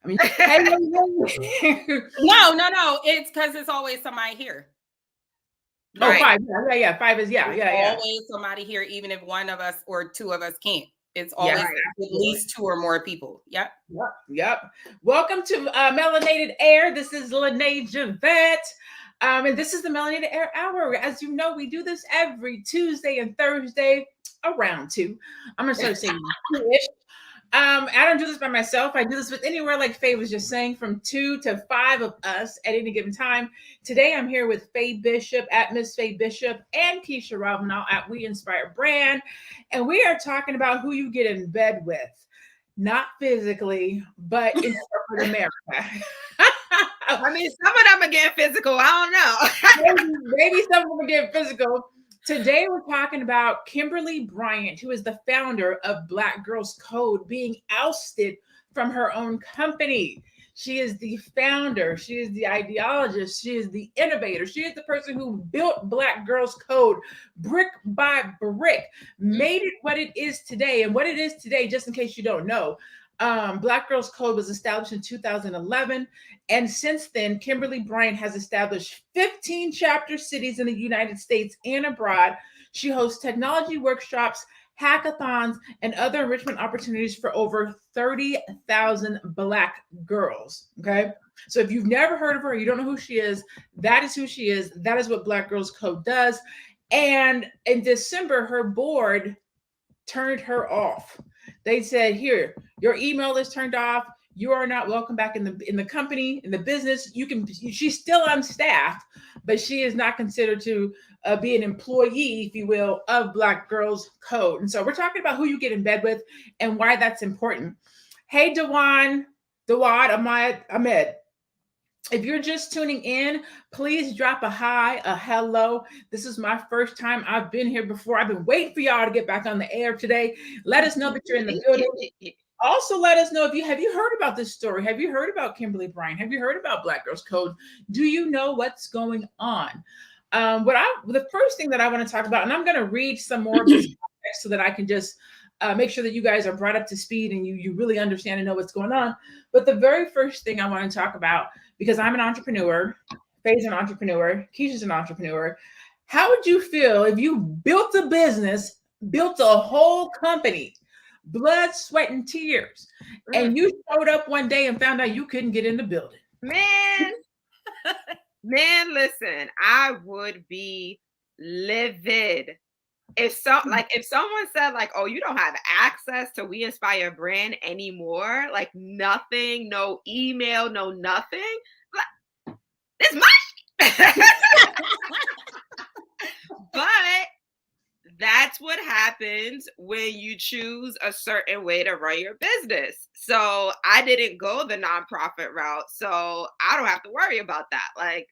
I mean, hey. No. It's because it's always somebody here. Oh, right. 5. Yeah. 5 is Always somebody here, even if one of us or two of us can't. It's always at least 2 or more people. Yep. Welcome to Melanated Air. This is LaNée Javet. And this is the Melanated Air Hour. As you know, we do this every Tuesday and Thursday around 2. I'm going to start saying 2-ish. I don't do this by myself. I do this with anywhere, like Faye was just saying, from 2 to 5 of us at any given time. Today, I'm here with Faye Bishop at Miss Faye Bishop and Keisha Ravenell at We Inspire Brand. And we are talking about who you get in bed with. Not physically, but in corporate America. I mean, some of them are getting physical. I don't know. maybe some of them are getting physical. Today, we're talking about Kimberly Bryant, who is the founder of Black Girls Code, being ousted from her own company. She is the founder. She is the ideologist. She is the innovator. She is the person who built Black Girls Code brick by brick, made it what it is today. And what it is today, just in case you don't know, Black Girls Code was established in 2011. And since then, Kimberly Bryant has established 15 chapter cities in the United States and abroad. She hosts technology workshops, hackathons, and other enrichment opportunities for over 30,000 Black girls. Okay. So if you've never heard of her, you don't know who she is, that is who she is. That is what Black Girls Code does. And in December, her board turned her off. They said, here, your email is turned off. You are not welcome back in the company, in the business. She's still on staff, but she is not considered to be an employee, if you will, of Black Girls Code. And so we're talking about who you get in bed with and why that's important. Hey, Dawad, Ahmed. If you're just tuning in, please drop a hi, a hello. This is my first time. I've been here before. I've been waiting for y'all to get back on the air today. Let us know that you're in the building. Also, let us know have you heard about this story? Have you heard about Kimberly Bryant? Have you heard about Black Girls Code? Do you know what's going on? The first thing that I want to talk about, and I'm going to read some more of this so that I can just make sure that you guys are brought up to speed and you really understand and know what's going on. But the very first thing I want to talk about, because I'm an entrepreneur, Faye's an entrepreneur, Keisha's an entrepreneur. How would you feel if you built a business, built a whole company, blood, sweat, and tears, and you showed up one day and found out you couldn't get in the building? Man, listen, I would be livid. If someone said like, oh, you don't have access to We Inspire Brand anymore, like nothing, no email, no nothing, like, it's money. But that's what happens when you choose a certain way to run your business. So I didn't go the nonprofit route, so I don't have to worry about that. Like,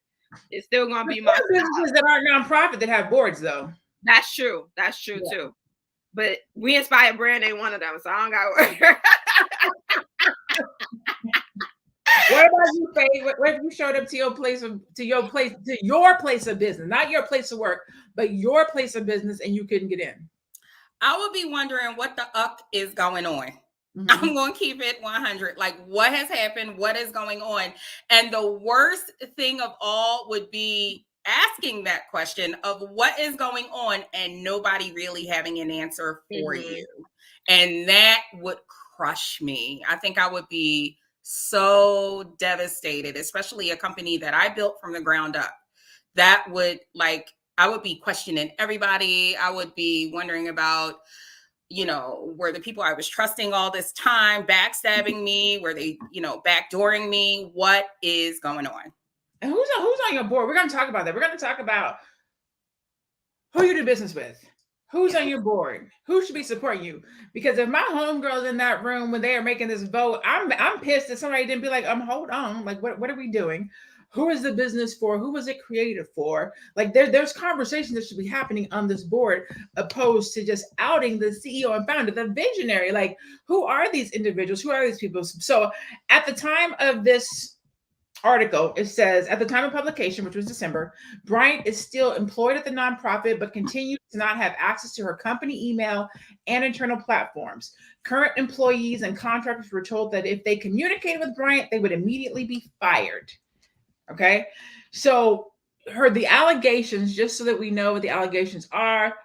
it's still going to be my businesses that aren't nonprofit that have boards, though. That's true. That's true too. But We Inspire Brand ain't one of them, so I don't got to worry. What about you, Faye? What if you showed up to your place of business, not your place of work, but your place of business, and you couldn't get in? I would be wondering what the is going on. Mm-hmm. I'm going to keep it 100. Like, what has happened? What is going on? And the worst thing of all would be asking that question of what is going on and nobody really having an answer for you. And that would crush me. I think I would be so devastated, especially a company that I built from the ground up. That would I would be questioning everybody. I would be wondering about, were the people I was trusting all this time backstabbing me? Were they, backdooring me? What is going on? And who's on your board? We're going to talk about that. We're going to talk about who you do business with, who's on your board, who should be supporting you. Because if my homegirls in that room when they are making this vote, I'm pissed that somebody didn't be like, hold on, like what are we doing? Who is the business for? Who was it created for? Like there's conversations that should be happening on this board, opposed to just outing the CEO and founder, the visionary. Like, who are these individuals? Who are these people? So at the time of this article, it says, at the time of publication, which was December, Bryant is still employed at the nonprofit, but continues to not have access to her company email and internal platforms. Current employees and contractors were told that if they communicated with Bryant, they would immediately be fired. Okay. So the allegations, just so that we know what the allegations are.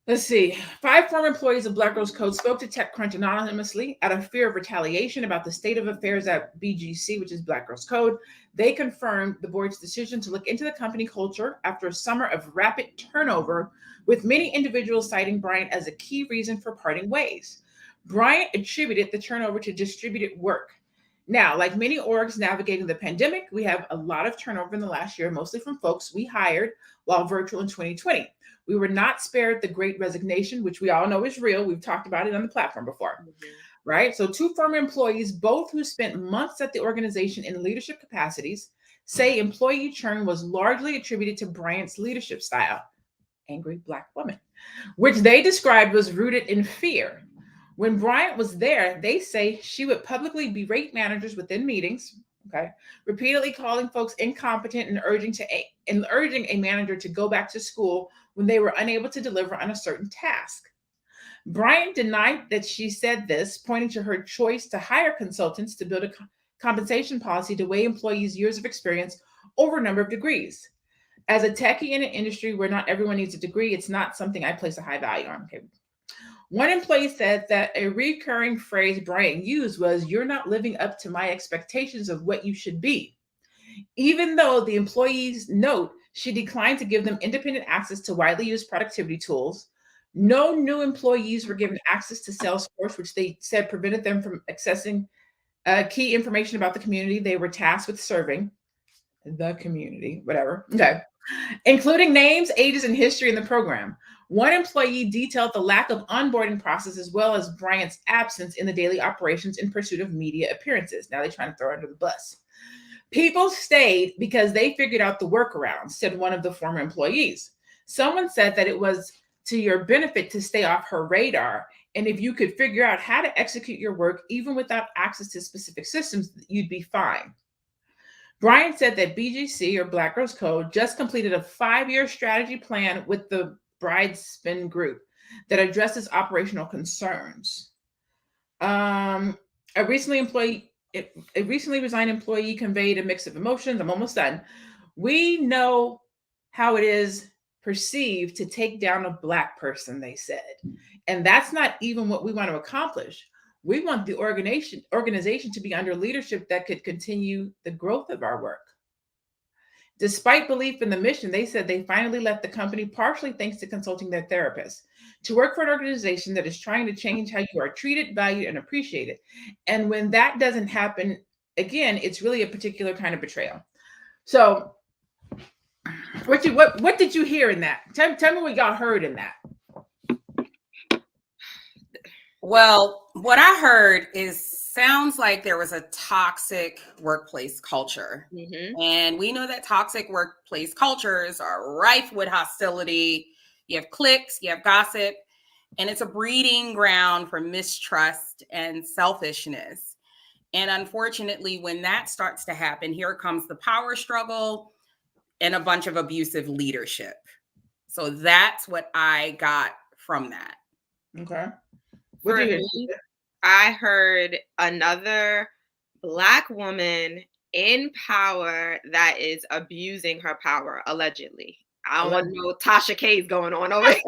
Let's see. 5 former employees of Black Girls Code spoke to TechCrunch anonymously out of fear of retaliation about the state of affairs at BGC, which is Black Girls Code. They confirmed the board's decision to look into the company culture after a summer of rapid turnover, with many individuals citing Bryant as a key reason for parting ways. Bryant attributed the turnover to distributed work. Now, like many orgs navigating the pandemic, we have a lot of turnover in the last year, mostly from folks we hired while virtual in 2020. We were not spared the Great Resignation, which we all know is real. We've talked about it on the platform before, right? So 2 former employees, both who spent months at the organization in leadership capacities, say employee churn was largely attributed to Bryant's leadership style, angry Black woman, which they described was rooted in fear. When Bryant was there, they say she would publicly berate managers within meetings, okay, repeatedly calling folks incompetent and urging a manager to go back to school when they were unable to deliver on a certain task. Bryant denied that she said this, pointing to her choice to hire consultants to build a compensation policy to weigh employees' years of experience over a number of degrees. As a techie in an industry where not everyone needs a degree, it's not something I place a high value on. Okay. One employee said that a recurring phrase Bryant used was, "You're not living up to my expectations of what you should be." Even though the employees note she declined to give them independent access to widely used productivity tools, no new employees were given access to Salesforce, which they said prevented them from accessing key information about the community they were tasked with serving. The community, whatever. Okay. Including names, ages, and history in the program. One employee detailed the lack of onboarding process as well as Bryant's absence in the daily operations in pursuit of media appearances. Now they're trying to throw her under the bus. People stayed because they figured out the workaround, said one of the former employees. Someone said that it was to your benefit to stay off her radar, and if you could figure out how to execute your work even without access to specific systems, you'd be fine. Bryant said that BGC, or Black Girls Code, just completed a 5-year strategy plan with the Bridespin Group that addresses operational concerns. A recently resigned employee conveyed a mix of emotions. I'm almost done. We know how it is perceived to take down a Black person, they said. And that's not even what we want to accomplish. We want the organization to be under leadership that could continue the growth of our work. Despite belief in the mission, they said they finally left the company partially thanks to consulting their therapists to work for an organization that is trying to change how you are treated, valued, and appreciated. And when that doesn't happen, again, it's really a particular kind of betrayal. So what did you hear in that? Tell me what y'all heard in that. Well, what I heard sounds like there was a toxic workplace culture. Mm-hmm. And we know that toxic workplace cultures are rife with hostility. You have cliques, you have gossip, and it's a breeding ground for mistrust and selfishness. And unfortunately, when that starts to happen, here comes the power struggle and a bunch of abusive leadership. So that's what I got from that. Okay. For me, I heard another Black woman in power that is abusing her power, allegedly. I don't want to know what Tasha K is going on over here.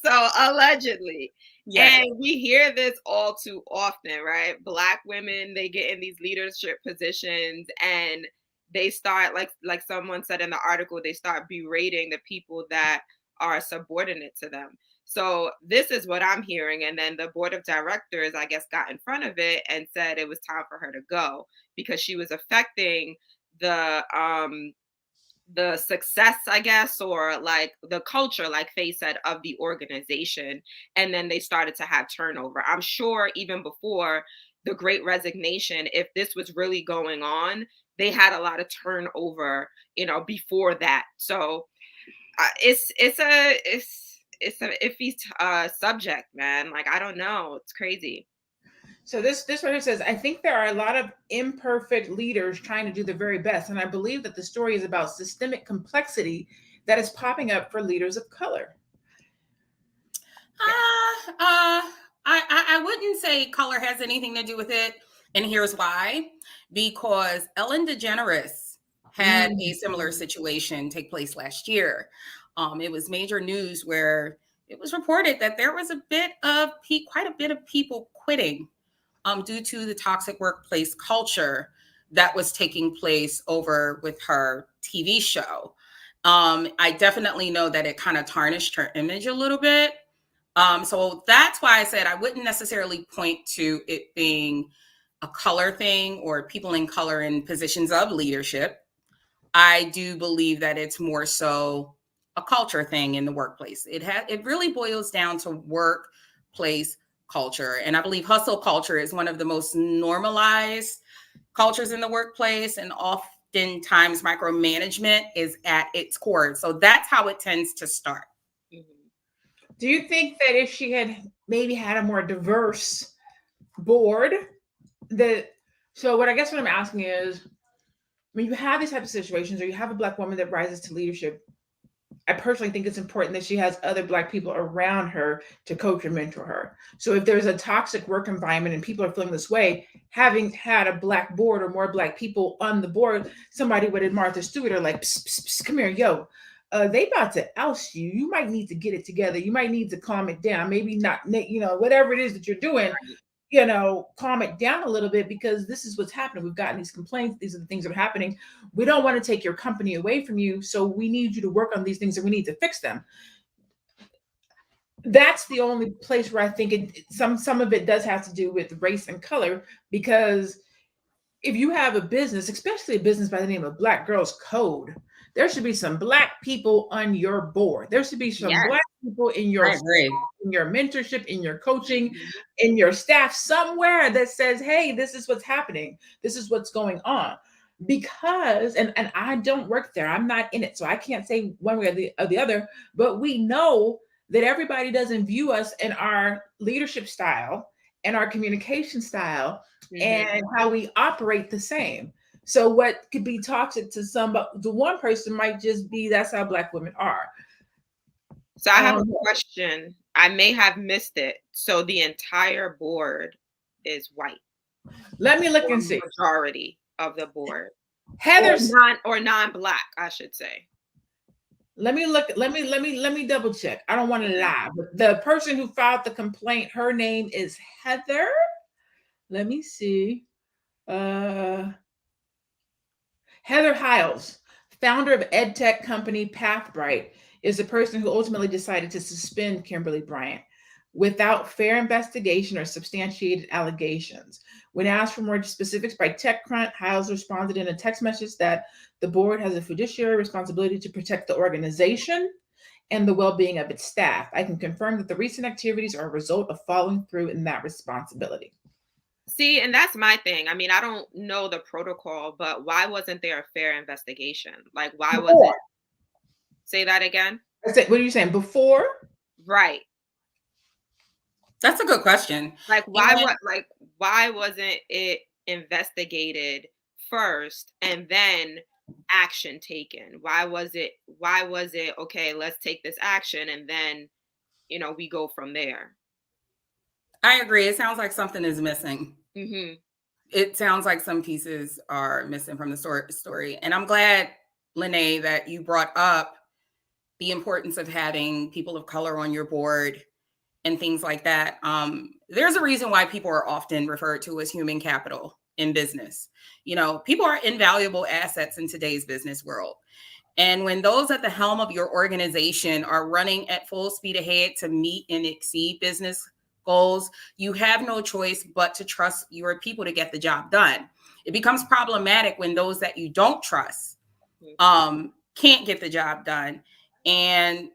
So allegedly. Yes. And we hear this all too often, right? Black women, they get in these leadership positions and they start, like someone said in the article, they start berating the people that are subordinate to them. So this is what I'm hearing. And then the board of directors, I guess, got in front of it and said it was time for her to go because she was affecting the success, I guess, or like the culture, like Faye said, of the organization. And then they started to have turnover. I'm sure even before the Great Resignation, if this was really going on, they had a lot of turnover, before that. So it's an iffy subject, man. Like, I don't know. It's crazy. So this writer says, I think there are a lot of imperfect leaders trying to do their very best, and I believe that the story is about systemic complexity that is popping up for leaders of color. I wouldn't say color has anything to do with it, and here's why: because Ellen DeGeneres had a similar situation take place last year. It was major news where it was reported that there was quite a bit of people quitting due to the toxic workplace culture that was taking place over with her TV show. I definitely know that it kind of tarnished her image a little bit. So that's why I said I wouldn't necessarily point to it being a color thing or people in color in positions of leadership. I do believe that it's more so a culture thing in the workplace. It really boils down to workplace culture. And I believe hustle culture is one of the most normalized cultures in the workplace. And oftentimes micromanagement is at its core. So that's how it tends to start. Do you think that if she had maybe had a more diverse board, what I'm asking is, when you have these types of situations, or you have a Black woman that rises to leadership, I personally think it's important that she has other Black people around her to coach and mentor her. So if there's a toxic work environment and people are feeling this way, having had a Black board or more Black people on the board, somebody would Martha Stewart or like, psst, psst, psst, come here, yo, they about to oust you. You might need to get it together. You might need to calm it down. Maybe not, whatever it is that you're doing, calm it down a little bit, because this is what's happening. We've gotten these complaints. These are the things that are happening. We don't want to take your company away from you. So we need you to work on these things and we need to fix them. That's the only place where I think some of it does have to do with race and color, because if you have a business, especially a business by the name of Black Girls Code, there should be some Black people on your board. There should be some Black people in your mentorship, in your coaching, in your staff, somewhere that says, hey, this is what's happening. This is what's going on. Because, and I don't work there. I'm not in it. So I can't say one way or the other, but we know that everybody doesn't view us in our leadership style and our communication style and how we operate the same. So what could be toxic to one person might just be that's how Black women are. So I have a question. I may have missed it. So the entire board is white. Let me look and see. Majority of the board. Heather's non-Black, I should say. Let me look. Let me double check. I don't want to lie. But the person who filed the complaint, her name is Heather. Let me see. Heather Hiles, founder of edtech company Pathbright, is the person who ultimately decided to suspend Kimberly Bryant without fair investigation or substantiated allegations. When asked for more specifics by TechCrunch, Hiles responded in a text message that the board has a fiduciary responsibility to protect the organization and the well-being of its staff. I can confirm that the recent activities are a result of following through in that responsibility. See, and that's my thing. I mean, I don't know the protocol, but why wasn't there a fair investigation? Like, why was it? Say that again. What are you saying? Before? Right. That's a good question. Like, why wasn't it investigated first and then action taken? Why was it, okay, let's take this action and then, we go from there? I agree. It sounds like something is missing. It sounds like some pieces are missing from the story. And I'm glad, LaNée, that you brought up the importance of having people of color on your board and things like that. There's a reason why people are often referred to as human capital in business. People are invaluable assets in today's business world. And when those at the helm of your organization are running at full speed ahead to meet and exceed business goals, you have no choice but to trust your people to get the job done. It becomes problematic when those that you don't trust can't get the job done. And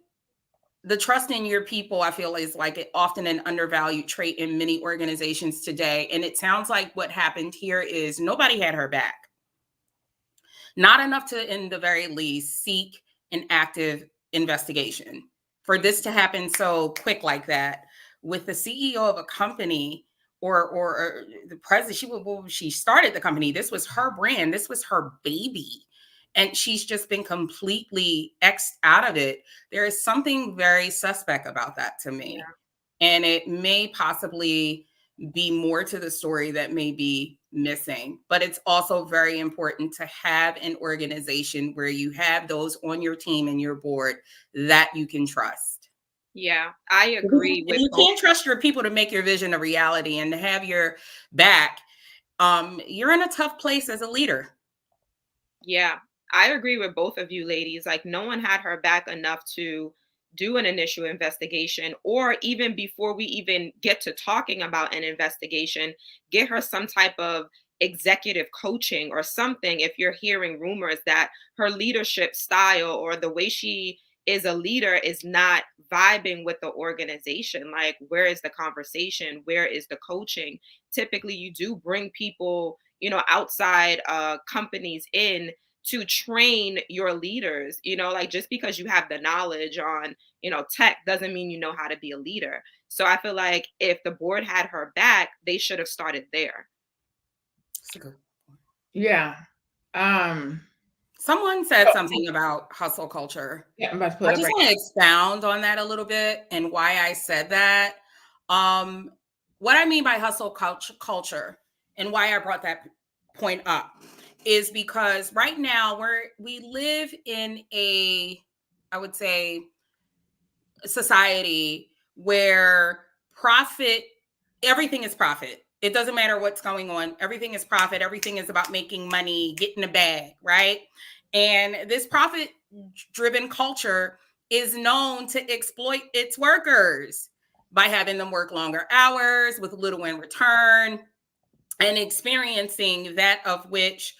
the trust in your people, I feel, is often an undervalued trait in many organizations today. And it sounds like what happened here is nobody had her back. Not enough to, in the very least, seek an active investigation. for this to happen so quick like that with the CEO of a company or the president. She started the company. This was her brand. This was her baby. And she's just been completely X'd out of it. There is something very suspect about that to me. Yeah. And it may possibly be more to the story that may be missing. But it's also very important to have an organization where you have those on your team and your board that you can trust. Yeah, I agree with you can't trust your people to make your vision a reality and to have your back. You're in a tough place as a leader. Yeah, I agree with both of you ladies. Like, no one had her back enough to do an initial investigation, or even before we even get to talking about an investigation, get her some type of executive coaching or something. If you're hearing rumors that her leadership style or the way she is a leader is not vibing with the organization, like, where is the conversation? Where is the coaching? Typically, you do bring people, outside companies in to train your leaders. Like, just because you have the knowledge on, tech doesn't mean you know how to be a leader. So I feel like if the board had her back, they should have started there. Yeah. Someone said something about hustle culture. Yeah, I'm about to I just want to expound on that a little bit and why I said that. What I mean by hustle culture and why I brought that point up is because right now we live in I would say, society where everything is profit. It doesn't matter what's going on. Everything is profit. Everything is about making money, getting a bag, right? And this profit-driven culture is known to exploit its workers by having them work longer hours with little in return and experiencing that of which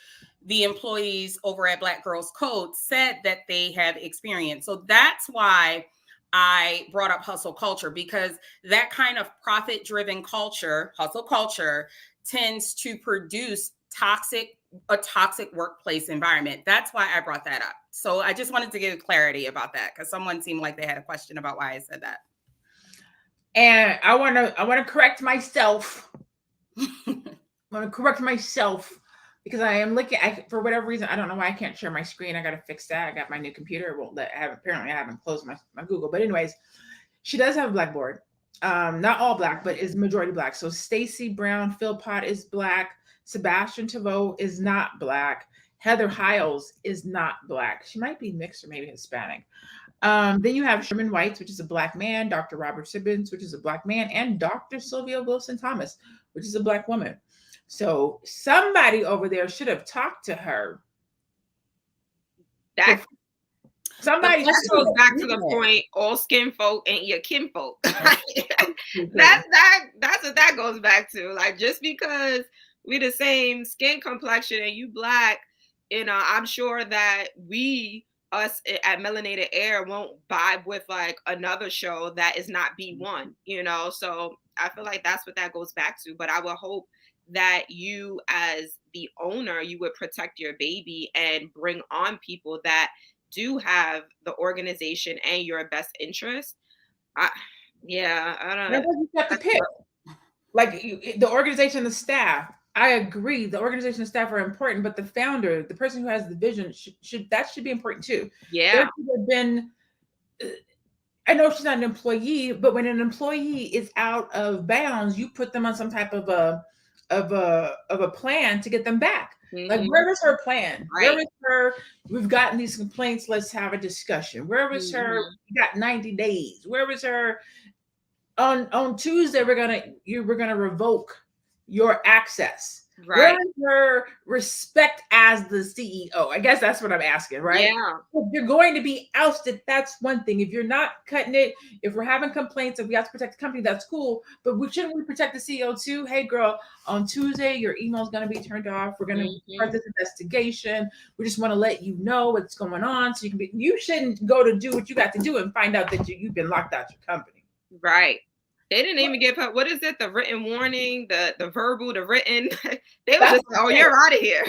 the employees over at Black Girls Code said that they have experienced. So that's why I brought up hustle culture, because that kind of profit-driven culture, hustle culture, tends to produce a toxic workplace environment. That's why I brought that up. So I just wanted to give clarity about that, because someone seemed like they had a question about why I said that. And I want to correct myself. I want to correct myself because I am looking. For whatever reason, I don't know why I can't share my screen. I got to fix that. I got my new computer. It won't let. Apparently, I haven't closed my Google. But anyways, she does have a black board. Not all black, but is majority black. So Stacey Brown Philpott is black. Sebastian Tavoe is not black. Heather Hiles is not black. She might be mixed or maybe Hispanic. Then you have Sherman Whites, which is a black man, Dr. Robert Sibbins, which is a black man, and Dr. Sylvia Wilson Thomas, which is a black woman. So somebody over there should have talked to her. Somebody that goes back to the point, all skin folk ain't your kin folk. That's what that goes back to. Like, just because we the same skin complexion and you black, I'm sure that us at Melanated Air won't vibe with like another show that is not B1, so I feel like that's what that goes back to. But I would hope that you, as the owner, you would protect your baby and bring on people that do have the organization and your best interest. I don't know. You have to pick. Like the organization, the staff. I agree. The organization and staff are important, but the founder, the person who has the vision, should be important too. Yeah. There should have been. I know she's not an employee, but when an employee is out of bounds, you put them on some type of a plan to get them back. Mm-hmm. Like, where was her plan? Right. Where was her? We've gotten these complaints. Let's have a discussion. Where was her? We got 90 days. Where was her? On Tuesday, we're gonna revoke your access. Right. Where is her respect as the CEO? I guess that's what I'm asking, right? Yeah. If you're going to be ousted, that's one thing. If you're not cutting it, if we're having complaints, if we have to protect the company, that's cool. But shouldn't we protect the CEO too? Hey, girl, on Tuesday, your email is going to be turned off. We're going to start this investigation. We just want to let you know what's going on. So you shouldn't go to do what you got to do and find out that you've been locked out your company. Right. They didn't even give her, what is it? The written warning, the verbal, the written. They were just, oh, you're out of here.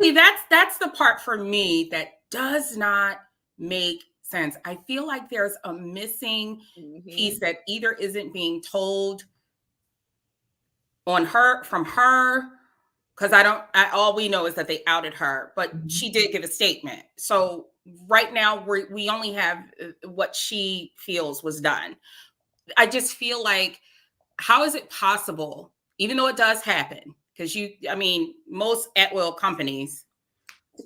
See, that's the part for me that does not make sense. I feel like there's a missing piece that either isn't being told on her, from her, because all we know is that they outed her, but she did give a statement. So right now we only have what she feels was done. I just feel like, how is it possible, even though it does happen, because most at-will companies,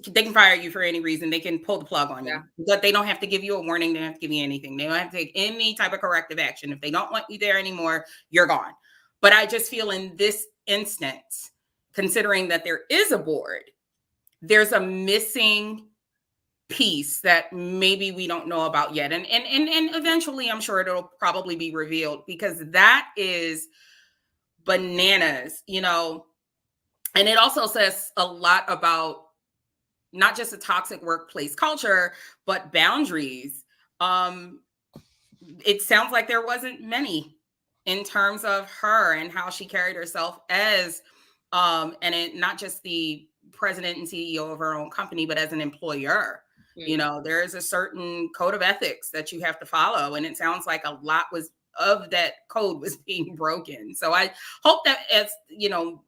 they can fire you for any reason. They can pull the plug on you, but they don't have to give you a warning. They don't have to give you anything. They don't have to take any type of corrective action. If they don't want you there anymore, you're gone. But I just feel in this instance, considering that there is a board, there's a missing piece that maybe we don't know about yet. And eventually I'm sure it'll probably be revealed, because that is bananas, and it also says a lot about not just a toxic workplace culture, but boundaries. It sounds like there wasn't many in terms of her and how she carried herself as, not just the president and CEO of her own company, but as an employer. There is a certain code of ethics that you have to follow. And it sounds like a lot of that code was being broken. So I hope that as,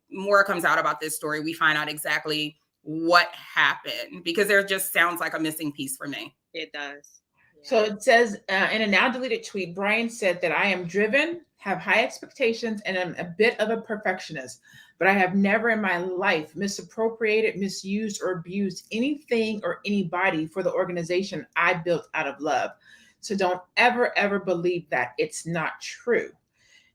more comes out about this story, we find out exactly what happened, because there just sounds like a missing piece for me. It does. Yeah. So it says in a now deleted tweet, Bryant said that I am driven, have high expectations, and am a bit of a perfectionist, but I have never in my life misappropriated, misused, or abused anything or anybody for the organization I built out of love. So don't ever believe that. It's not true.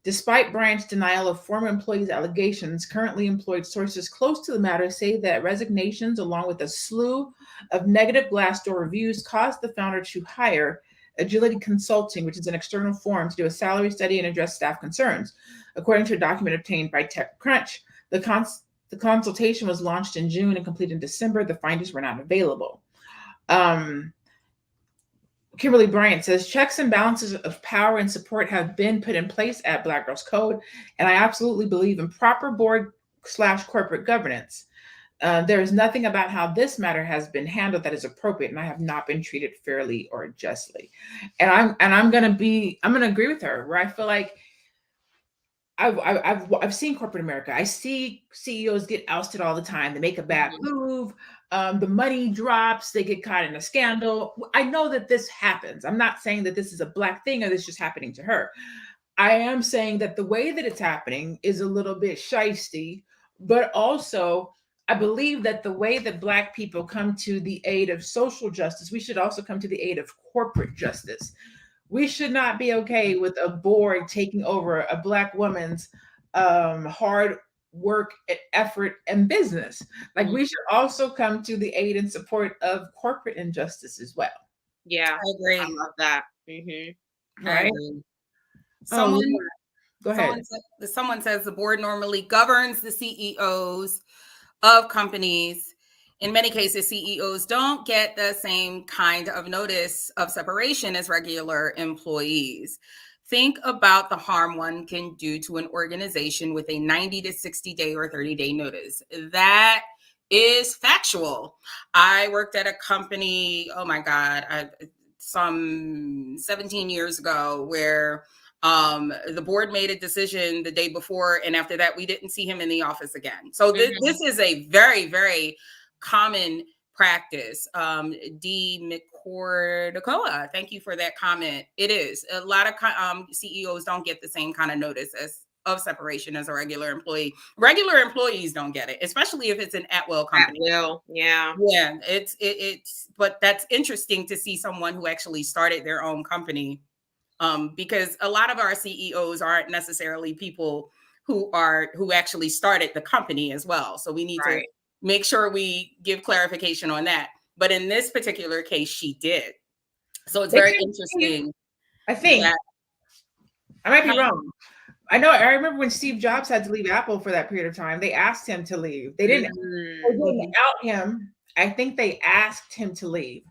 Despite Bryant's denial of former employees' allegations, currently employed sources close to the matter say that resignations, along with a slew of negative Glassdoor reviews, caused the founder to hire Agility Consulting, which is an external firm, to do a salary study and address staff concerns. According to a document obtained by TechCrunch, the consultation was launched in June and completed in December. The findings were not available. Kimberly Bryant says checks and balances of power and support have been put in place at Black Girls Code, and I absolutely believe in proper board/corporate governance. There is nothing about how this matter has been handled that is appropriate, and I have not been treated fairly or justly. And I'm gonna agree with her, where I feel like I've seen corporate America. I see CEOs get ousted all the time. They make a bad move. The money drops. They get caught in a scandal. I know that this happens. I'm not saying that this is a Black thing or this is just happening to her. I am saying that the way that it's happening is a little bit shisty, but also I believe that the way that Black people come to the aid of social justice, we should also come to the aid of corporate justice. We should not be okay with a board taking over a Black woman's hard work, effort, and business. Like, we should also come to the aid and support of corporate injustice as well. Yeah, I agree. I love that. Right. Go ahead. Someone says the board normally governs the CEOs of companies. In many cases, CEOs don't get the same kind of notice of separation as regular employees. Think about the harm one can do to an organization with a 90 to 60 day or 30-day notice. That is factual. I worked at a company, oh my God, some 17 years ago, where the board made a decision the day before, and after that, we didn't see him in the office again. So this is a very, very common practice. D. McCordacoa, thank you for that comment. It is. A lot of CEOs don't get the same kind of notice of separation as a regular employee. Regular employees don't get it, especially if it's an at-will company. At-will, yeah. Yeah, it's but that's interesting to see someone who actually started their own company, because a lot of our CEOs aren't necessarily people who actually started the company as well. So we need to make sure we give clarification on that. But in this particular case, she did. So it's very interesting. I think I might be wrong. I remember when Steve Jobs had to leave Apple for that period of time. They asked him to leave. They didn't out him. I think they asked him to leave.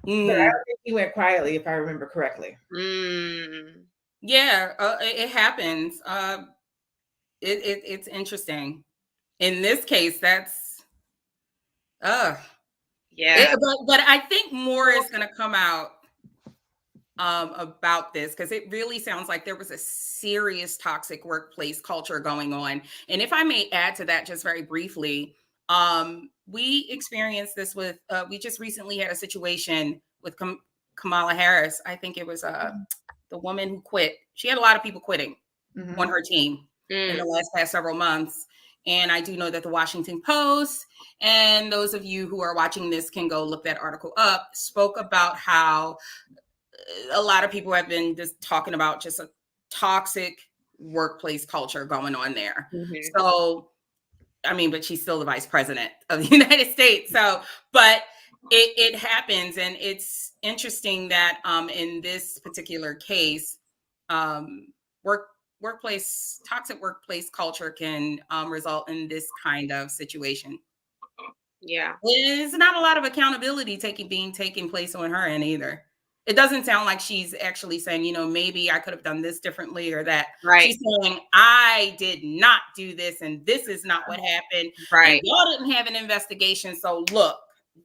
But I don't think he went quietly, if I remember correctly. Yeah, it happens. It's interesting. In this case, that's Yeah. But I think more is going to come out about this, because it really sounds like there was a serious toxic workplace culture going on. And if I may add to that just very briefly, we experienced this with, we just recently had a situation with Kamala Harris. I think it was the woman who quit. She had a lot of people quitting on her team in the past several months. And I do know that the Washington Post, and those of you who are watching this can go look that article up, spoke about how a lot of people have been just talking about just a toxic workplace culture going on there. So, I mean, but she's still the vice president of the United States. So, but it happens. And it's interesting that in this particular case, toxic workplace culture can result in this kind of situation. Yeah. There's not a lot of accountability taking place on her end either. It doesn't sound like she's actually saying, you know, maybe I could have done this differently or that. Right. She's saying, I did not do this, and this is not what happened. Right. And y'all didn't have an investigation. So look,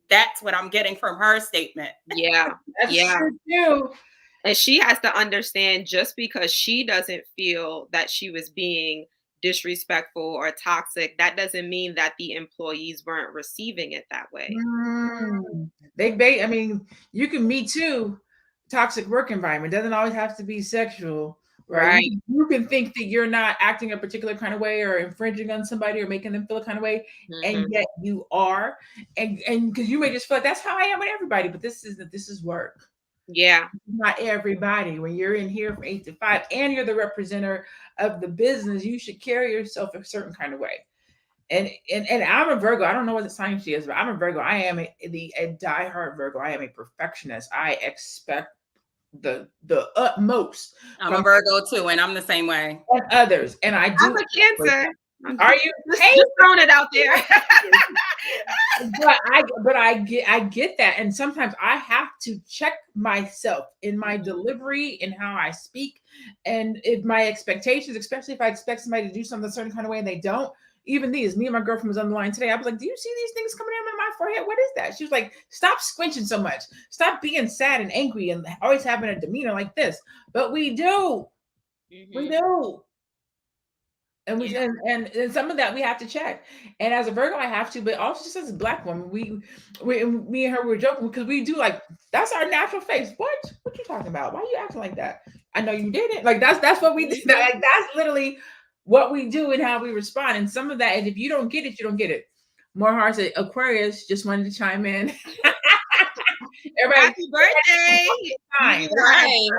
that's what I'm getting from her statement. Yeah. That's Yeah. true too. And she has to understand, just because she doesn't feel that she was being disrespectful or toxic, that doesn't mean that the employees weren't receiving it that way. I mean, you can Me Too toxic work environment. It doesn't always have to be sexual, right? You can think that you're not acting a particular kind of way or infringing on somebody or making them feel a kind of way, and yet you are. And because you may just feel like that's how I am with everybody, but this is work. Yeah. Not everybody. When you're in here from 8 to 5 and you're the representative of the business, you should carry yourself a certain kind of way. And I'm a Virgo. I don't know what the sign she is, but I'm a Virgo. I am a diehard Virgo. I am a perfectionist. I expect the utmost. I'm a Virgo too, and I'm the same way. And others, and I do. I'm a Cancer. Are you? Just throwing it out there. but I get that, and sometimes I have to check myself in my delivery and how I speak, and if my expectations, especially if I expect somebody to do something a certain kind of way and they don't. Even these, me and my girlfriend was on the line today. I was like, do you see these things coming in my forehead? What is that? She was like, stop squinching so much. Stop being sad and angry and always having a demeanor like this. But we do. We do. And and some of that we have to check. And as a Virgo, I have to, but also just as a Black woman, me and her were joking because we do, like, that's our natural face. What you talking about? Why are you acting like that? I know you didn't. Like that's what we do. Like that's literally what we do and how we respond. And some of that, and if you don't get it, you don't get it. More hearts at Aquarius just wanted to chime in. Everybody, happy birthday. Right.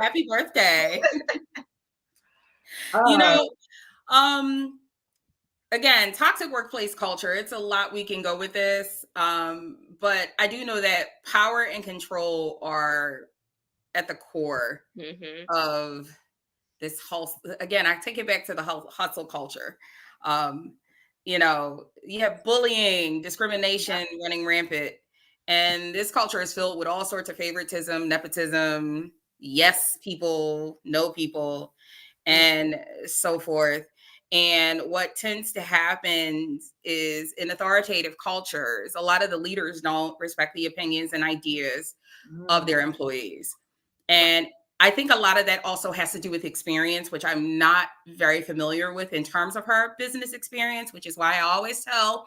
Happy birthday. You know, again, toxic workplace culture, it's a lot we can go with this. But I do know that power and control are at the core of this whole, again, I take it back to the hustle culture. You know, you have bullying, discrimination running rampant. And this culture is filled with all sorts of favoritism, nepotism, yes people, no people, and so forth. And what tends to happen is in authoritative cultures, a lot of the leaders don't respect the opinions and ideas of their employees. And I think a lot of that also has to do with experience, which I'm not very familiar with in terms of her business experience, which is why I always tell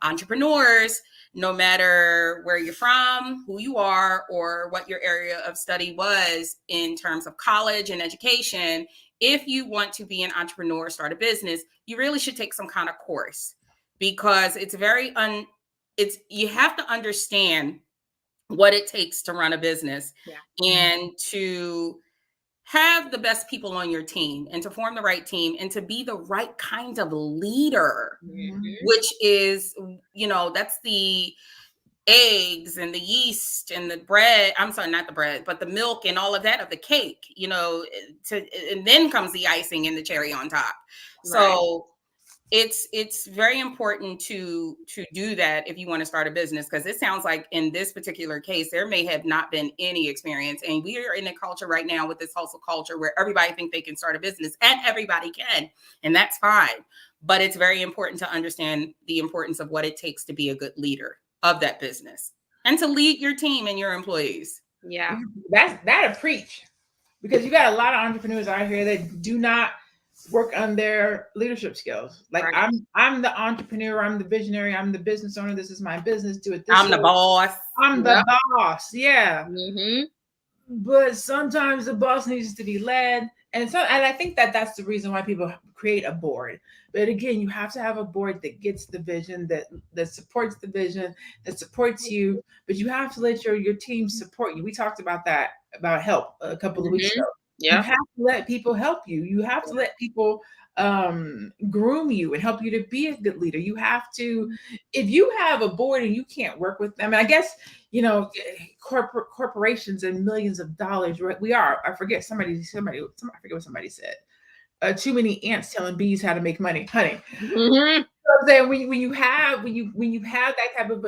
entrepreneurs, no matter where you're from, who you are, or what your area of study was in terms of college and education, if you want to be an entrepreneur, start a business, you really should take some kind of course, because it's you have to understand what it takes to run a business and to have the best people on your team and to form the right team and to be the right kind of leader, which is, you know, that's the eggs and the yeast and the bread. I'm sorry, not the bread, but the milk and all of that of the cake, you know, and then comes the icing and the cherry on top. Right. So it's very important to do that if you want to start a business, because it sounds like in this particular case, there may have not been any experience. And we are in a culture right now with this hustle culture where everybody thinks they can start a business, and everybody can, and that's fine. But it's very important to understand the importance of what it takes to be a good leader of that business. And to lead your team and your employees. Yeah. That'll preach. Because you got a lot of entrepreneurs out here that do not work on their leadership skills. Like Right. I'm the entrepreneur, I'm the visionary, I'm the business owner. This is my business. Do it this I'm way. the boss. I'm the boss. Yeah. Mm-hmm. But sometimes the boss needs to be led. And I think that that's the reason why people create a board. But again, you have to have a board that gets the vision, that supports the vision, that supports you. But you have to let your team support you. We talked about that, about help a couple of weeks ago. Yeah. You have to let people help you. You have to let people groom you and help you to be a good leader. You have to, if you have a board and you can't work with them, and I guess, you know, corporations and millions of dollars, right? I forget I forget what somebody said. Too many ants telling bees how to make money, honey. Mm-hmm. So when you have that type of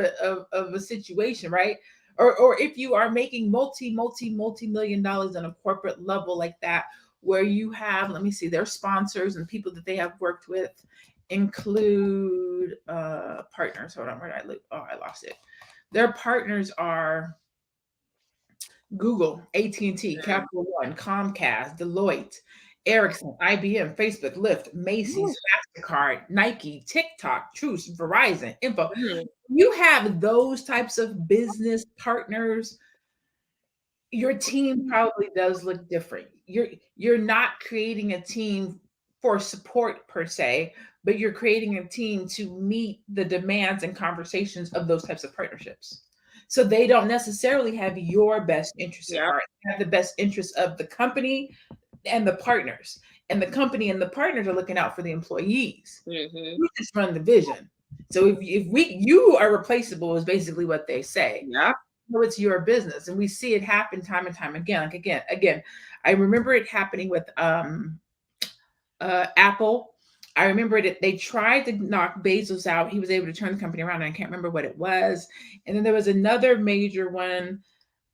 a situation, right? Or if you are making multi-million dollars on a corporate level like that, where you have, let me see, their sponsors and people that they have worked with include partners. Hold on, where did I look? Oh, I lost it. Their partners are Google, AT&T, Capital One, Comcast, Deloitte, Ericsson, IBM, Facebook, Lyft, Macy's, MasterCard, Nike, TikTok, Truce, Verizon, Info. You have those types of business partners, your team probably does look different. You're not creating a team for support per se, but you're creating a team to meet the demands and conversations of those types of partnerships. So they don't necessarily have your best interest at heart. They have the best interest of the company and the partners. And the company and the partners are looking out for the employees. We just run the vision. So if you are replaceable is basically what they say. Yeah. So it's your business. And we see it happen time and time again. Like again, I remember it happening with Apple. I remember that they tried to knock Bezos out. He was able to turn the company around, and I can't remember what it was. And then there was another major one.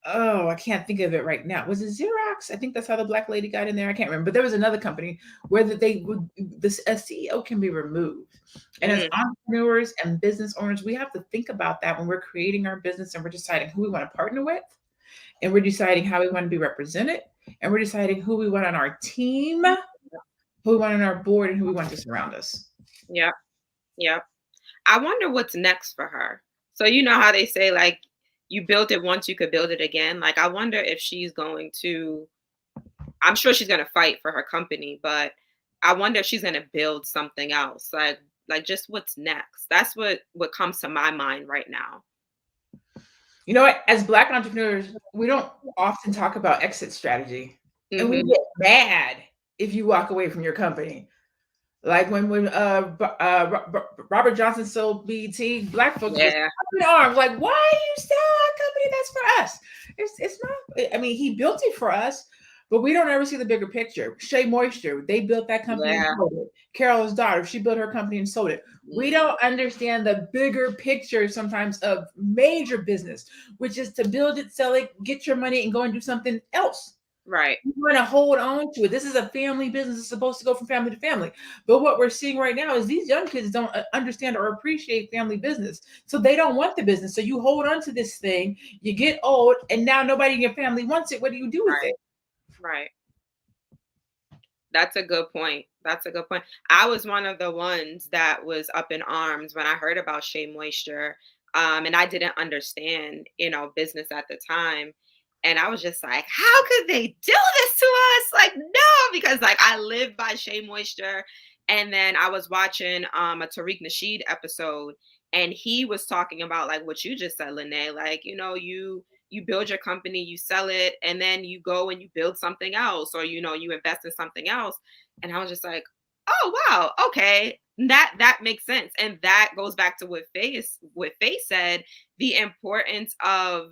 Oh, I can't think of it right now. Was it Xerox? I think that's how the black lady got in there. I can't remember. But there was another company where a CEO can be removed. And as entrepreneurs and business owners, we have to think about that when we're creating our business and we're deciding who we want to partner with, and we're deciding how we want to be represented, and we're deciding who we want on our team, who we want on our board, and who we want to surround us. Yep. Yep. I wonder what's next for her. So you know how they say, like, you built it once, you could build it again. Like, I wonder if she's going to, I'm sure she's going to fight for her company, but I wonder if she's going to build something else. Like just what's next? That's what comes to my mind right now. You know what? As Black entrepreneurs, we don't often talk about exit strategy. And we get mad if you walk away from your company. Like when Robert Johnson sold BT, Black folks was up in arms. Like, why do you sell a company that's for us? It's not. I mean, he built it for us, but we don't ever see the bigger picture. Shea Moisture, they built that company and sold it. Carol's daughter, she built her company and sold it. We don't understand the bigger picture sometimes of major business, which is to build it, sell it, get your money, and go and do something else. Right. You want to hold on to it. This is a family business. It's supposed to go from family to family. But what we're seeing right now is these young kids don't understand or appreciate family business. So they don't want the business. So you hold on to this thing, you get old, and now nobody in your family wants it. What do you do with it? Right. That's a good point. I was one of the ones that was up in arms when I heard about Shea Moisture. And I didn't understand, business at the time. And I was just like, how could they do this to us? Like, no, because like I live by Shea Moisture. And then I was watching a Tariq Nasheed episode, and he was talking about like what you just said, LaNée, like, you build your company, you sell it, and then you go and you build something else, or, you invest in something else. And I was just like, oh, wow. Okay. That makes sense. And that goes back to what Faye said, the importance of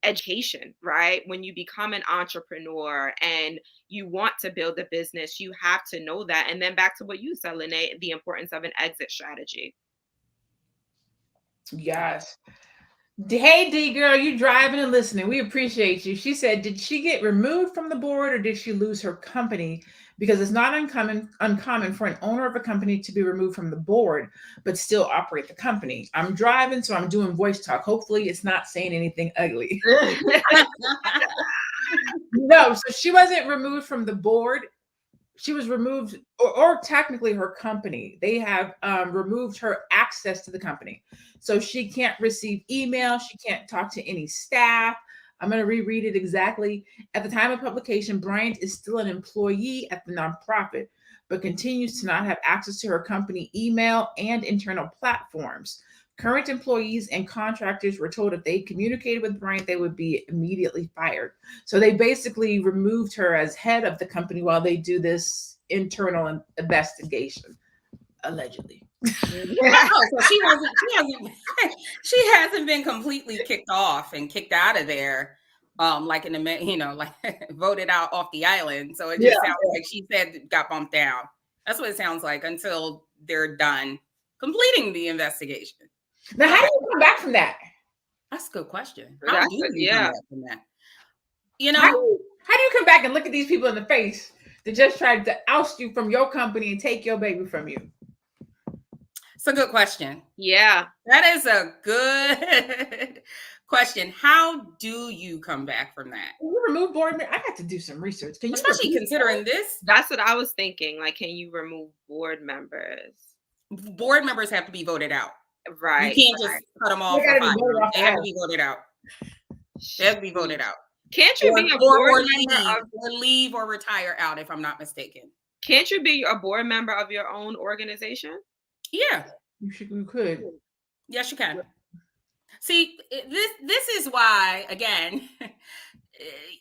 education, right? When you become an entrepreneur and you want to build a business, you have to know that. And then back to what you said, LaNée, the importance of an exit strategy. Yes. Hey, D girl, you driving and listening. We appreciate you. She said, did she get removed from the board or did she lose her company? Because it's not uncommon for an owner of a company to be removed from the board, but still operate the company. I'm driving, so I'm doing voice talk. Hopefully, it's not saying anything ugly. No, so she wasn't removed from the board. She was removed, or technically her company. They have removed her access to the company. So she can't receive email. She can't talk to any staff. I'm going to reread it exactly. At the time of publication, Bryant is still an employee at the nonprofit, but continues to not have access to her company email and internal platforms. Current employees and contractors were told if they communicated with Bryant, they would be immediately fired. So they basically removed her as head of the company while they do this internal investigation, allegedly. So she hasn't been completely kicked off and kicked out of there, like in the, like voted out off the island. So it just sounds like she said it got bumped down. That's what it sounds like until they're done completing the investigation. Now, how do you come back from that? That's a good question. How do you come back from that? How do you come back and look at these people in the face that just tried to oust you from your company and take your baby from you? It's a good question. Yeah. That is a good question. How do you come back from that? Can you remove board members? I got to do some research. Can you Especially considering this? That's what I was thinking. Like, can you remove board members? Board members have to be voted out. Right. You can't just cut them off. They have to be voted out. They have to be voted out. Can't you be a board member or leave or retire out, if I'm not mistaken? Can't you be a board member of your own organization? Yeah, you could. Yes, you can. See, this is why, again,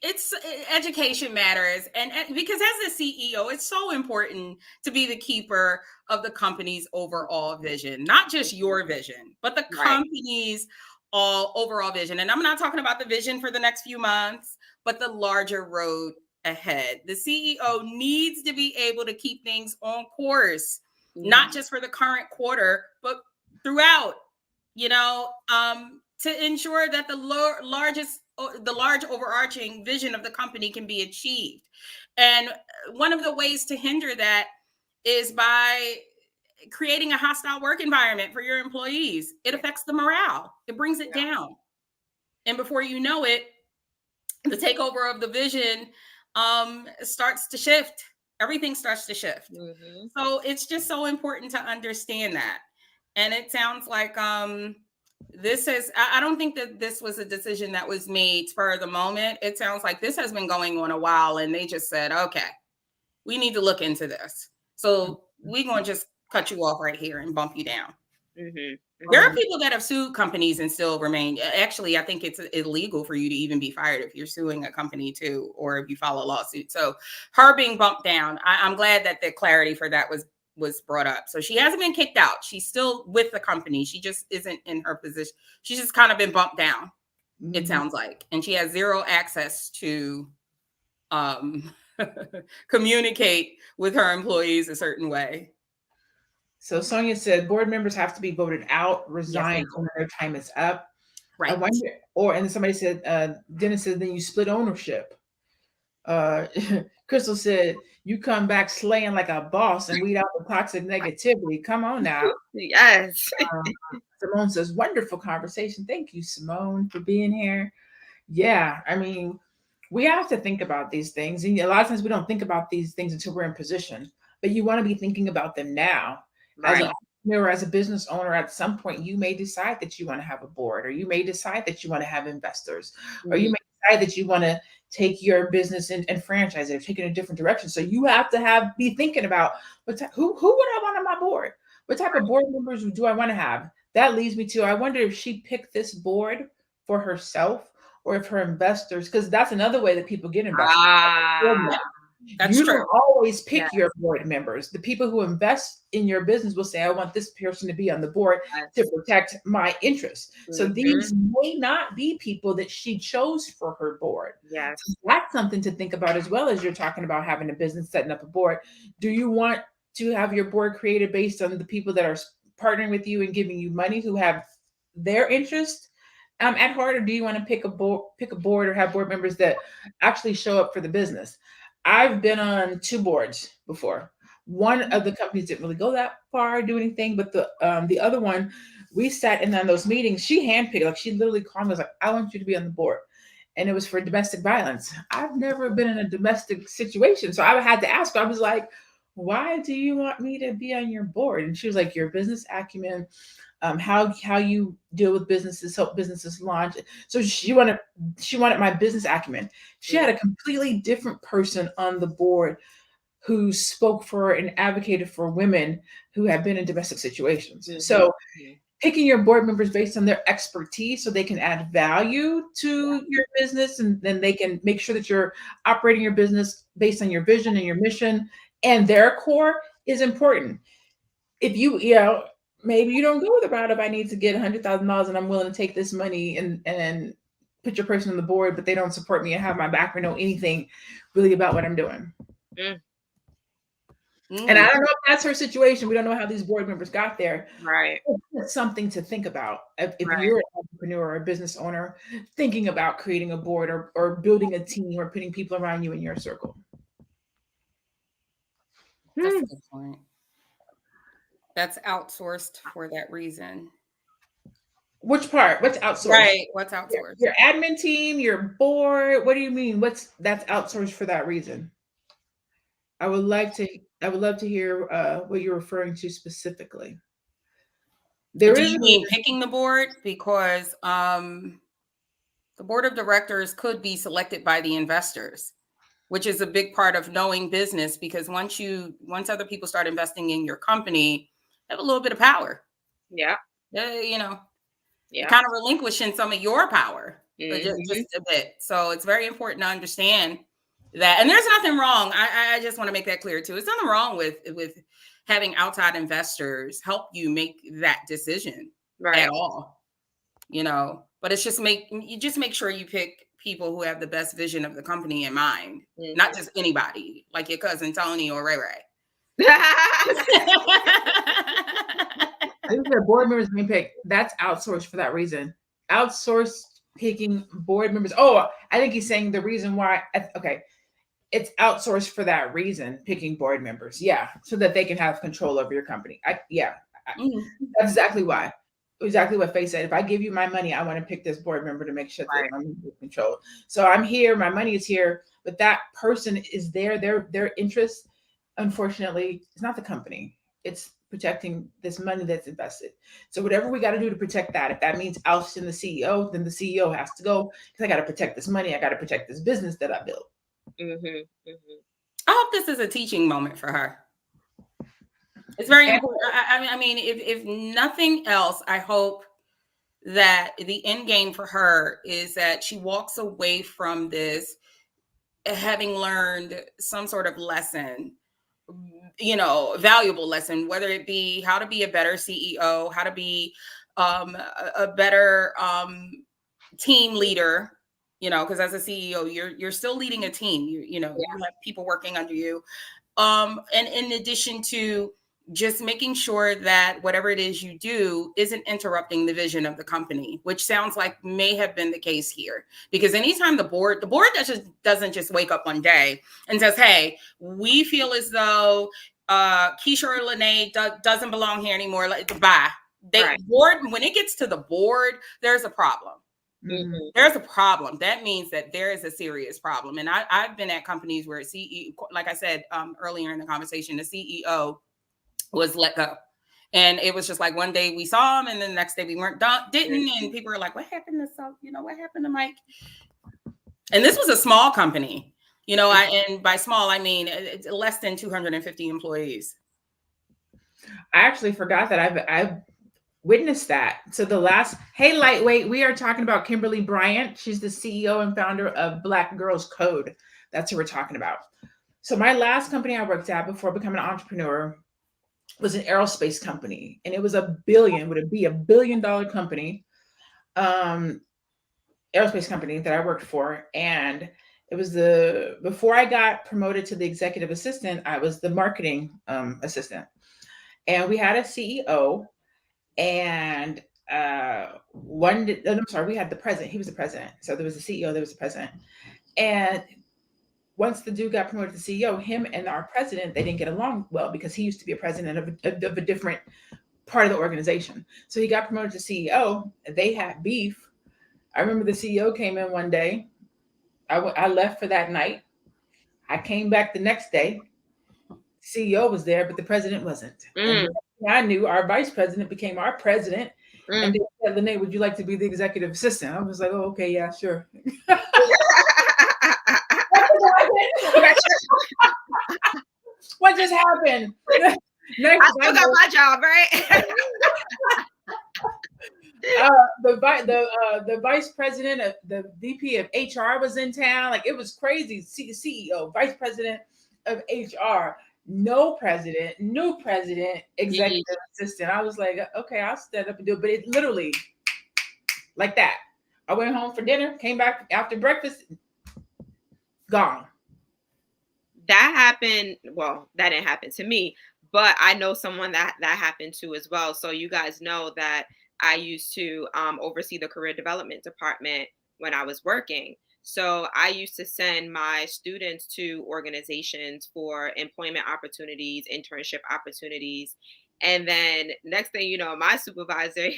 it's education matters, and because as the CEO, it's so important to be the keeper of the company's overall vision, not just your vision, but the company's overall vision. And I'm not talking about the vision for the next few months, but the larger road ahead. The CEO needs to be able to keep things on course, not just for the current quarter, but throughout, to ensure that the large overarching vision of the company can be achieved. And one of the ways to hinder that is by creating a hostile work environment for your employees. It affects the morale. It brings it down. And before you know it, the takeover of the vision starts to shift. Everything starts to shift. Mm-hmm. So it's just so important to understand that. And it sounds like I don't think that this was a decision that was made for the moment. It sounds like this has been going on a while and they just said, okay, we need to look into this. So we're going to just cut you off right here and bump you down. Mm-hmm. There are people that have sued companies and still remain. Actually, I think it's illegal for you to even be fired if you're suing a company too, or if you file a lawsuit. So her being bumped down, I'm glad that the clarity for that was brought up. So she hasn't been kicked out. She's still with the company. She just isn't in her position. She's just kind of been bumped down, it sounds like. And she has zero access to communicate with her employees a certain way. So Sonia said board members have to be voted out, resign when their time is up. Right. I wonder, and somebody said, Dennis said, then you split ownership. Crystal said, you come back slaying like a boss and weed out the toxic negativity. Come on now. Yes. Simone says, wonderful conversation. Thank you, Simone, for being here. Yeah, I mean, we have to think about these things. And a lot of times we don't think about these things until we're in position, but you want to be thinking about them now. Right. As an entrepreneur, as a business owner, at some point, you may decide that you want to have a board, or you may decide that you want to have investors, or you may decide that you want to take your business and franchise it, or take it in a different direction. So you have to be thinking about who would I want on my board? What type of board members do I want to have? That leads me to, I wonder if she picked this board for herself or if her investors, because that's another way that people get investors. That's you true. don't always pick your board members. The people who invest in your business will say, I want this person to be on the board to protect my interests. So these may not be people that she chose for her board. Yes. So that's something to think about as well as you're talking about having a business, setting up a board. Do you want to have your board created based on the people that are partnering with you and giving you money who have their interest at heart, or do you want to pick a board or have board members that actually show up for the business? I've been on 2 boards before. One of the companies didn't really go that far, do anything, but the other one, we sat in on those meetings. She handpicked, like she literally called me, was like, I want you to be on the board. And it was for domestic violence. I've never been in a domestic situation. So I had to ask her, I was like, why do you want me to be on your board? And she was like, your business acumen, how you deal with businesses, help businesses launch. So she wanted my business acumen. She had a completely different person on the board who spoke for and advocated for women who have been in domestic situations. Mhm. So picking your board members based on their expertise so they can add value to your business, and then they can make sure that you're operating your business based on your vision and your mission and their core is important. If maybe you don't go the route of I need to get $100,000 and I'm willing to take this money and put your person on the board, but they don't support me and have my back or know anything really about what I'm doing. Mm. And I don't know if that's her situation. We don't know how these board members got there. Right. It's something to think about. If Right. you're an entrepreneur or a business owner, thinking about creating a board or building a team or putting people around you in your circle. That's a good point. That's outsourced for that reason. Which part? What's outsourced? Right. What's outsourced? Your admin team, your board. What do you mean? That's outsourced for that reason? I would love to hear what you're referring to specifically. Do you mean picking the board? Because the board of directors could be selected by the investors, which is a big part of knowing business, because once other people start investing in your company, you have a little bit of power. Yeah. Kind of relinquishing some of your power, just a bit. So it's very important to understand that. And there's nothing wrong. I just want to make that clear too. There's nothing wrong with having outside investors help you make that decision at all. But it's just make sure you pick people who have the best vision of the company in mind, not just anybody like your cousin Tony or Ray Ray. The board members being picked, that's outsourced for that reason. Outsourced picking board members. Oh, I think he's saying the reason why. Okay, it's outsourced for that reason, picking board members. Yeah, so that they can have control over your company. That's exactly why. Exactly what Faye said. If I give you my money, I want to pick this board member to make sure that I'm in control. So I'm here, my money is here, but that person is there. Their interest, unfortunately, is not the company. It's protecting this money that's invested. So whatever we got to do to protect that, if that means ousting the CEO, then the CEO has to go, because I got to protect this money. I got to protect this business that I built. I hope this is a teaching moment for her. It's very important. I mean, if nothing else, I hope that the end game for her is that she walks away from this having learned some sort of lesson, valuable lesson, whether it be how to be a better CEO, how to be a better team leader, because as a CEO, you're still leading a team. You have people working under you. And in addition to just making sure that whatever it is you do isn't interrupting the vision of the company, which sounds like may have been the case here. Because anytime the board doesn't just wake up one day and says, hey, we feel as though Keisha or LaNée doesn't belong here anymore. Bye. Board, when it gets to the board, there's a problem. There's a problem. That means that there is a serious problem. And I've been at companies where CEO, like I said earlier in the conversation, the CEO was let go. And it was just like one day we saw him and then the next day we didn't. And people were like, what happened to what happened to Mike? And this was a small company, and by small, I mean it's less than 250 employees. I actually forgot that I've witnessed that. So hey, lightweight, we are talking about Kimberly Bryant. She's the CEO and founder of Black Girls Code. That's who we're talking about. So my last company I worked at before becoming an entrepreneur was an aerospace company, and it was a $1 billion company, aerospace company that I worked for. And it was before I got promoted to the executive assistant, I was the marketing assistant. And we had a CEO, and I'm sorry, we had the president. He was the president. So there was the CEO, there was the president. And once the dude got promoted to CEO, him and our president, they didn't get along well because he used to be a president of a different part of the organization. So he got promoted to CEO. They had beef. I remember the CEO came in one day. I left for that night. I came back the next day. CEO was there, but the president wasn't. And I knew our vice president became our president. And they said, LaNée, would you like to be the executive assistant? I was like, oh, okay, yeah, sure. What just happened? I still got my job, right? The vice president of the VP of HR was in town. Like, it was crazy. CEO, vice president of HR, no president, new president, executive assistant. I was like, okay, I'll stand up and do it. But it literally like that. I went home for dinner, came back after breakfast, gone. That happened. Well, that didn't happen to me, but I know someone that happened to as well. So you guys know that I used to oversee the career development department when I was working. So I used to send my students to organizations for employment opportunities, internship opportunities. And then next thing you know, my supervisor,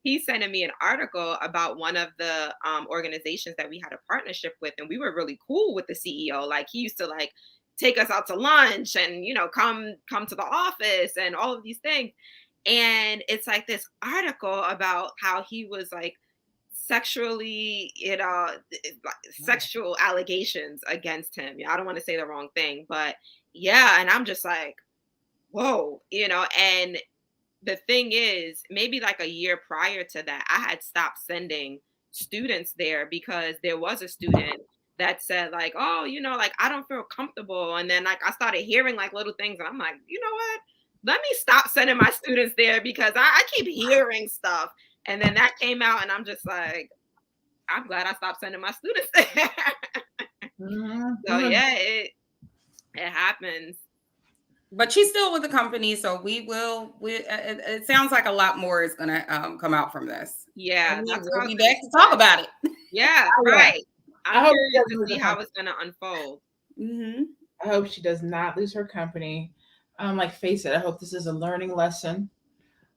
he's sending me an article about one of the organizations that we had a partnership with. And we were really cool with the CEO. Like, he used to like take us out to lunch and, you know, come to the office and all of these things. And it's like this article about how he was like sexually, sexual allegations against him. I don't want to say the wrong thing, but yeah. And I'm just like, whoa, and the thing is, maybe like a year prior to that, I had stopped sending students there because there was a student that said like, oh, like, I don't feel comfortable. And then like I started hearing like little things and I'm like, you know what? Let me stop sending my students there because I keep hearing stuff. And then that came out and I'm just like, I'm glad I stopped sending my students there. So yeah, it happens. But she's still with the company, so it sounds like a lot more is going to come out from this. Yeah. We'll be back to talk about it. Yeah, right. I'm curious to see how it's going to unfold. I hope she does not lose her company. Like Faye said, I hope this is a learning lesson.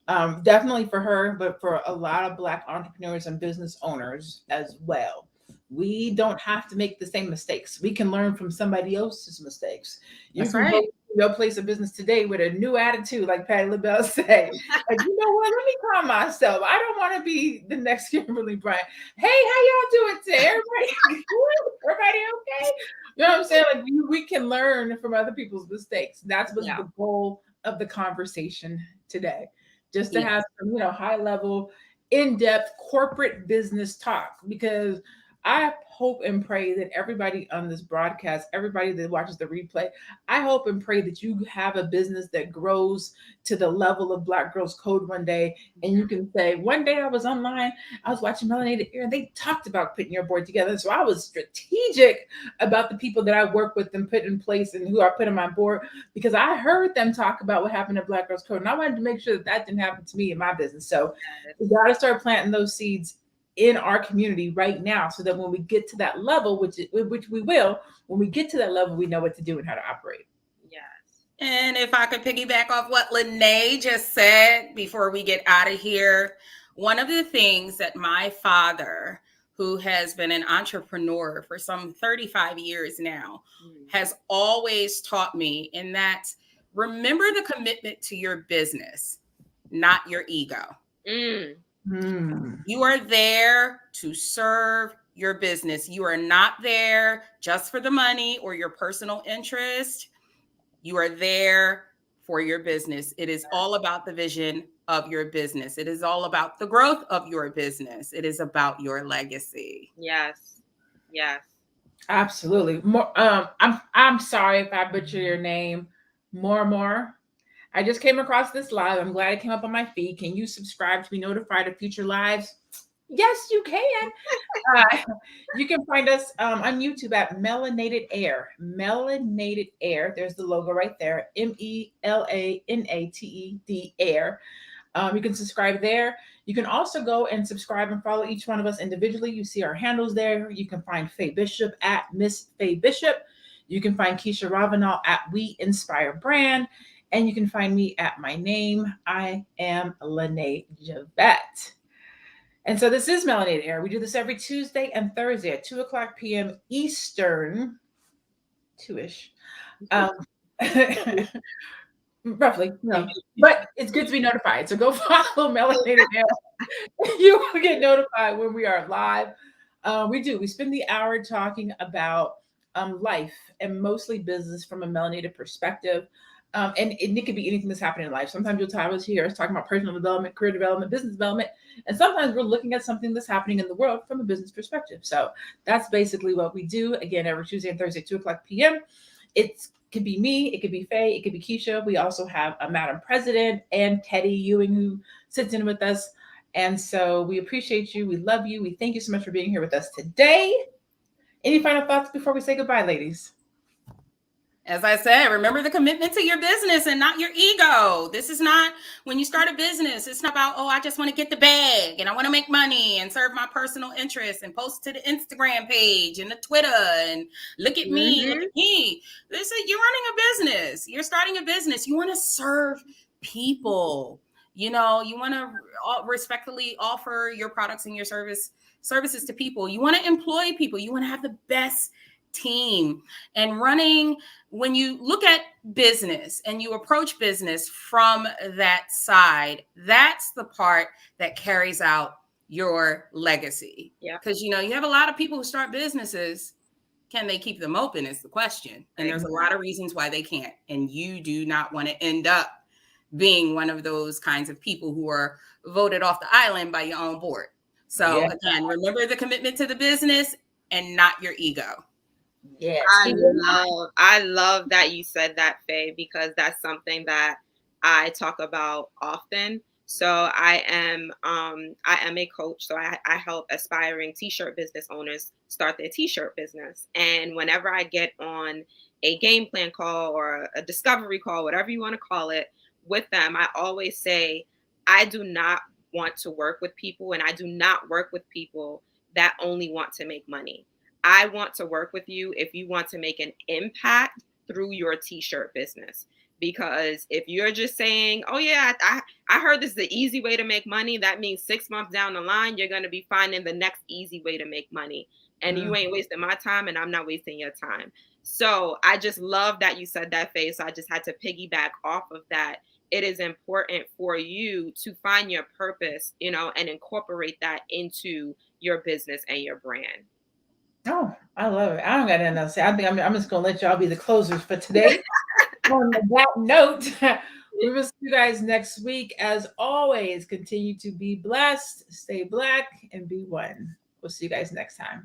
Definitely for her, but for a lot of Black entrepreneurs and business owners as well. We don't have to make the same mistakes. We can learn from somebody else's mistakes. That's right. Your place of business today with a new attitude, like Patty LaBelle said. Like, you know what? Let me calm myself. I don't want to be the next Kimberly Bryant. Hey, how y'all doing today? Everybody okay? You know what I'm saying? Like, we can learn from other people's mistakes. That's what's the goal of the conversation today. Just to have some, high level, in-depth corporate business talk, because I hope and pray that everybody on this broadcast, everybody that watches the replay, I hope and pray that you have a business that grows to the level of Black Girls Code one day. And you can say, one day I was online, I was watching Melanated Ear, and they talked about putting your board together. So I was strategic about the people that I work with and put in place and who I put on my board, because I heard them talk about what happened at Black Girls Code. And I wanted to make sure that didn't happen to me in my business. So we got to start planting those seeds in our community right now, so that when we get to that level, which we will, when we get to that level, we know what to do and how to operate. Yes. And if I could piggyback off what LaNée just said before we get out of here, one of the things that my father, who has been an entrepreneur for some 35 years now, has always taught me, and that's, remember the commitment to your business, not your ego. You are there to serve your business. You are not there just for the money or your personal interest. You are there for your business. It is all about the vision of your business. It is all about the growth of your business. It is about your legacy. Yes. Absolutely. More. I'm sorry if I butcher your name. More. I just came across this live. I'm glad it came up on my feed. Can you subscribe to be notified of future lives? Yes, you can. You can find us on YouTube at Melanated Air. Melanated Air. There's the logo right there. MELANATED Air. You can subscribe there. You can also go and subscribe and follow each one of us individually. You see our handles there. You can find Faye Bishop at Miss Faye Bishop. You can find Keisha Ravenell at We Inspire Brand. And you can find me at my name. I am LaNée Javet. And so this is Melanated Air. We do this every Tuesday and Thursday at 2 o'clock p.m. Eastern, 2-ish. Roughly, no. But it's good to be notified. So go follow Melanated Air. You will get notified when we are live. We spend the hour talking about life and mostly business from a melanated perspective. And it could be anything that's happening in life. Sometimes you'll time us here talking about personal development, career development, business development. And sometimes we're looking at something that's happening in the world from a business perspective. So that's basically what we do. Again, every Tuesday and Thursday, 2 o'clock p.m. It could be me, it could be Faye, it could be Keisha. We also have a Madam President and Teddy Ewing who sits in with us. And so we appreciate you. We love you. We thank you so much for being here with us today. Any final thoughts before we say goodbye, ladies? As I said, remember the commitment to your business and not your ego. This is not, when you start a business, it's not about, oh, I just want to get the bag and I want to make money and serve my personal interests and post to the Instagram page and the Twitter and look at me, look at me. This is, you're running a business. You're starting a business. You want to serve people. You know, you want to respectfully offer your products and your services to people. You want to employ people. You want to have the best team. And running, when you look at business and you approach business from that side, that's the part that carries out your legacy. Yeah. Because, you know, you have a lot of people who start businesses. Can they keep them open is the question. And there's a lot of reasons why they can't. And you do not want to end up being one of those kinds of people who are voted off the island by your own board. So again, remember the commitment to the business and not your ego. Yes. I love that you said that, Faye, because that's something that I talk about often. So I am a coach. So I help aspiring t-shirt business owners start their t-shirt business. And whenever I get on a game plan call or a discovery call, whatever you want to call it, with them, I always say, I do not want to work with people, and I do not work with people that only want to make money. I want to work with you if you want to make an impact through your t-shirt business. Because if you're just saying, oh yeah, I heard this is the easy way to make money, that means 6 months down the line, you're going to be finding the next easy way to make money. And you ain't wasting my time, and I'm not wasting your time. So I just love that you said that, Faye. So I just had to piggyback off of that. It is important for you to find your purpose, you know, and incorporate that into your business and your brand. Oh, I love it. I don't got anything else to say. I think I'm just going to let y'all be the closers for today. On that note, we will see you guys next week. As always, continue to be blessed, stay Black, and be one. We'll see you guys next time.